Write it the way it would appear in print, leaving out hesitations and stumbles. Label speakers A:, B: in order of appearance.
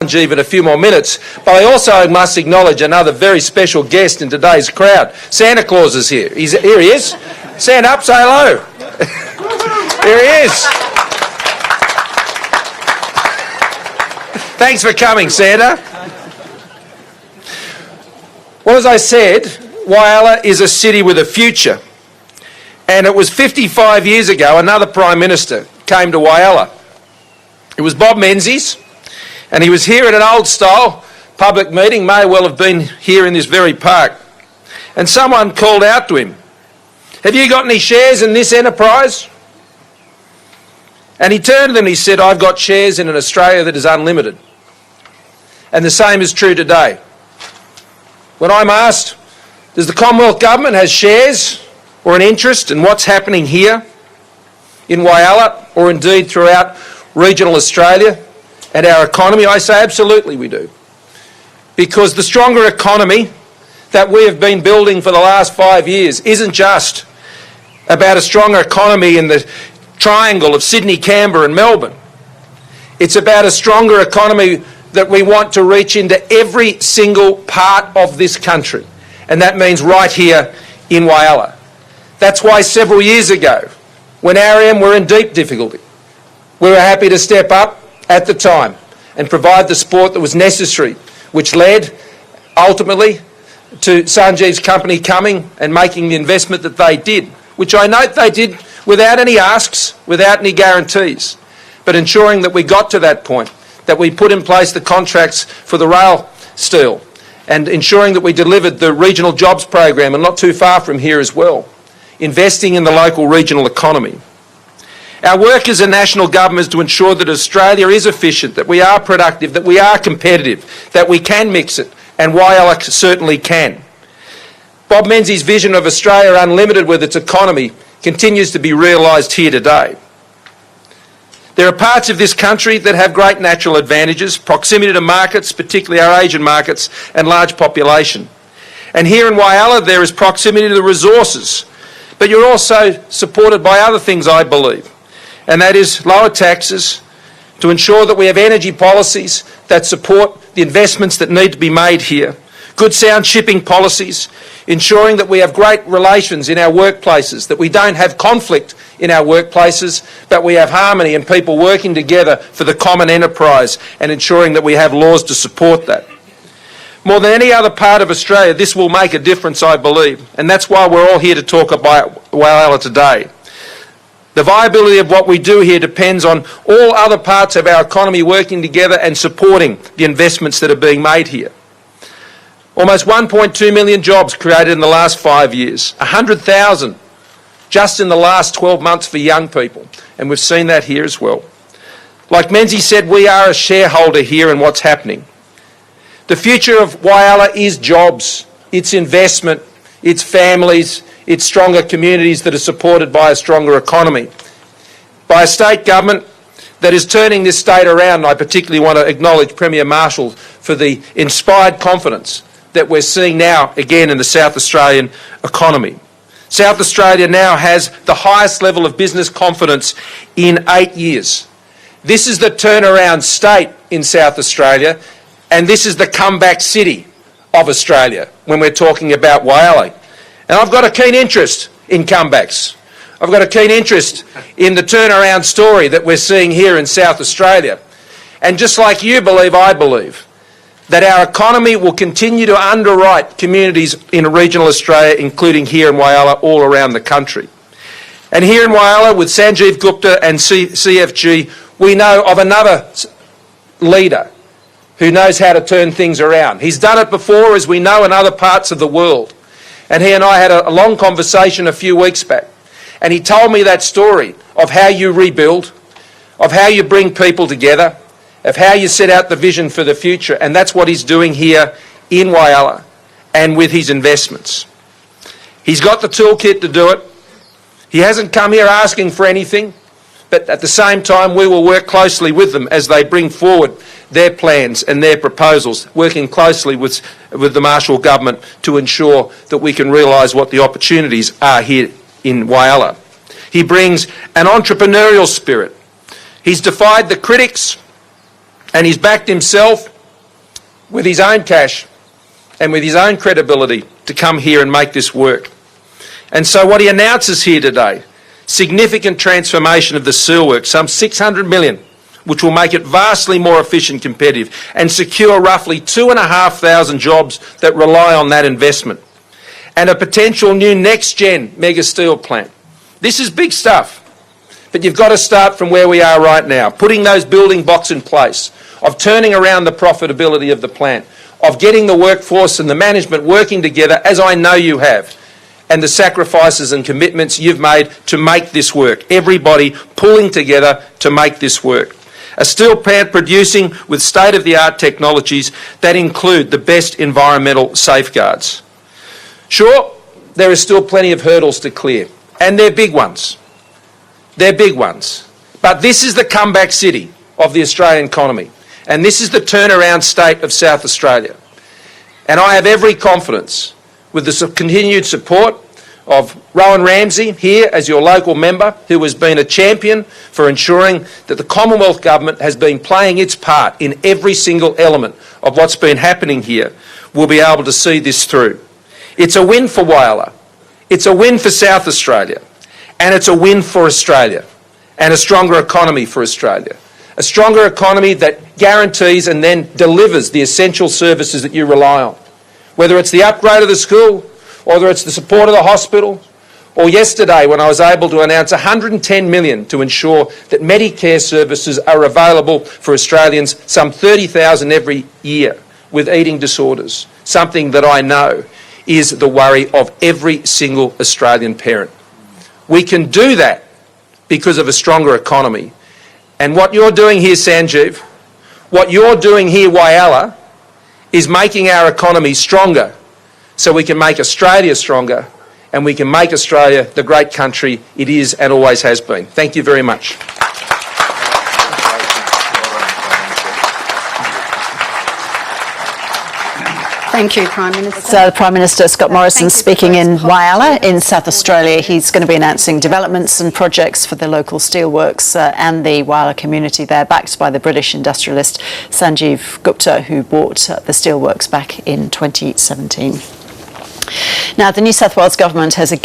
A: Even a few more minutes, but I also must acknowledge another very special guest in today's crowd. Santa Claus is here. Here he is. Stand up, say hello. Here he is. Thanks for coming, Santa. Well, as I said, Whyalla is a city with a future. And it was 55 years ago another Prime Minister came to Whyalla. It was Bob Menzies. And he was here at an old-style public meeting, may well have been here in this very park. And someone called out to him, "Have you got any shares in this enterprise?" And he turned to them and he said, "I've got shares in an Australia that is unlimited." And the same is true today. When I'm asked, does the Commonwealth Government have shares or an interest in what's happening here in Whyalla or indeed throughout regional Australia and our economy, I say absolutely we do. Because the stronger economy that we have been building for the last 5 years isn't just about a stronger economy in the triangle of Sydney, Canberra and Melbourne. It's about a stronger economy that we want to reach into every single part of this country. And that means right here in Whyalla. That's why several years ago, when RM were in deep difficulty, we were happy to step up at the time and provide the support that was necessary, which led ultimately to Sanjeev's company coming and making the investment that they did, which I note they did without any asks, without any guarantees, but ensuring that we got to that point, that we put in place the contracts for the rail steel and ensuring that we delivered the regional jobs program, and not too far from here as well, investing in the local regional economy. Our work as a national government is to ensure that Australia is efficient, that we are productive, that we are competitive, that we can mix it, and Whyalla certainly can. Bob Menzies' vision of Australia Unlimited with its economy continues to be realised here today. There are parts of this country that have great natural advantages, proximity to markets, particularly our Asian markets, and large population. And here in Whyalla there is proximity to the resources, but you're also supported by other things, I believe. And that is lower taxes, to ensure that we have energy policies that support the investments that need to be made here, good sound shipping policies, ensuring that we have great relations in our workplaces, that we don't have conflict in our workplaces, but we have harmony and people working together for the common enterprise, and ensuring that we have laws to support that. More than any other part of Australia, this will make a difference, I believe, and that's why we're all here to talk about Whyalla today. The viability of what we do here depends on all other parts of our economy working together and supporting the investments that are being made here. Almost 1.2 million jobs created in the last 5 years, 100,000 just in the last 12 months for young people, and we've seen that here as well. Like Menzies said, we are a shareholder here in what's happening. The future of Whyalla is jobs, it's investment, it's families, it's stronger communities that are supported by a stronger economy, by a state government that is turning this state around. I particularly want to acknowledge Premier Marshall for the inspired confidence that we're seeing now again in the South Australian economy. South Australia now has the highest level of business confidence in 8 years. This is the turnaround state in South Australia, and this is the comeback city of Australia when we're talking about Whyalla. And I've got a keen interest in comebacks. I've got a keen interest in the turnaround story that we're seeing here in South Australia. And just like you believe, I believe that our economy will continue to underwrite communities in regional Australia, including here in Whyalla, all around the country. And here in Whyalla, with Sanjeev Gupta and CFG, we know of another leader who knows how to turn things around. He's done it before, as we know, in other parts of the world. And he and I had a long conversation a few weeks back. And he told me that story of how you rebuild, of how you bring people together, of how you set out the vision for the future. And that's what he's doing here in Whyalla and with his investments. He's got the toolkit to do it. He hasn't come here asking for anything, but at the same time we will work closely with them as they bring forward their plans and their proposals, working closely with the Marshall government to ensure that we can realise what the opportunities are here in Whyalla. He brings an entrepreneurial spirit. He's defied the critics And he's backed himself with his own cash and with his own credibility to come here and make this work. And so what he announces here today, significant transformation of the steelworks, some 600 million, which will make it vastly more efficient, competitive, and secure roughly 2,500 jobs that rely on that investment. And a potential new next-gen mega steel plant. This is big stuff, but you've got to start from where we are right now, putting those building blocks in place, of turning around the profitability of the plant, of getting the workforce and the management working together, as I know you have, and the sacrifices and commitments you've made to make this work. Everybody pulling together to make this work. A steel plant producing with state-of-the-art technologies that include the best environmental safeguards. Sure, there is still plenty of hurdles to clear, and they're big ones. They're big ones. But this is the comeback city of the Australian economy, and this is the turnaround state of South Australia. And I have every confidence, with the continued support of Rowan Ramsey here as your local member, who has been a champion for ensuring that the Commonwealth Government has been playing its part in every single element of what's been happening here, we'll be able to see this through. It's a win for Whyalla, it's a win for South Australia, and it's a win for Australia, and a stronger economy for Australia. A stronger economy that guarantees and then delivers the essential services that you rely on. Whether it's the upgrade of the school, or whether it's the support of the hospital, or yesterday when I was able to announce 110 million to ensure that Medicare services are available for Australians, some 30,000 every year with eating disorders, something that I know is the worry of every single Australian parent. We can do that because of a stronger economy. And what you're doing here, Sanjeev, what you're doing here, Whyalla, is making our economy stronger so we can make Australia stronger and we can make Australia the great country it is and always has been. Thank you very much.
B: Thank you, Prime Minister.
C: So, Prime Minister Scott Morrison speaking in Whyalla in South Australia. He's going to be announcing developments and projects for the local steelworks and the Whyalla community there, backed by the British industrialist Sanjeev Gupta, who bought the steelworks back in 2017. Now, the New South Wales government has again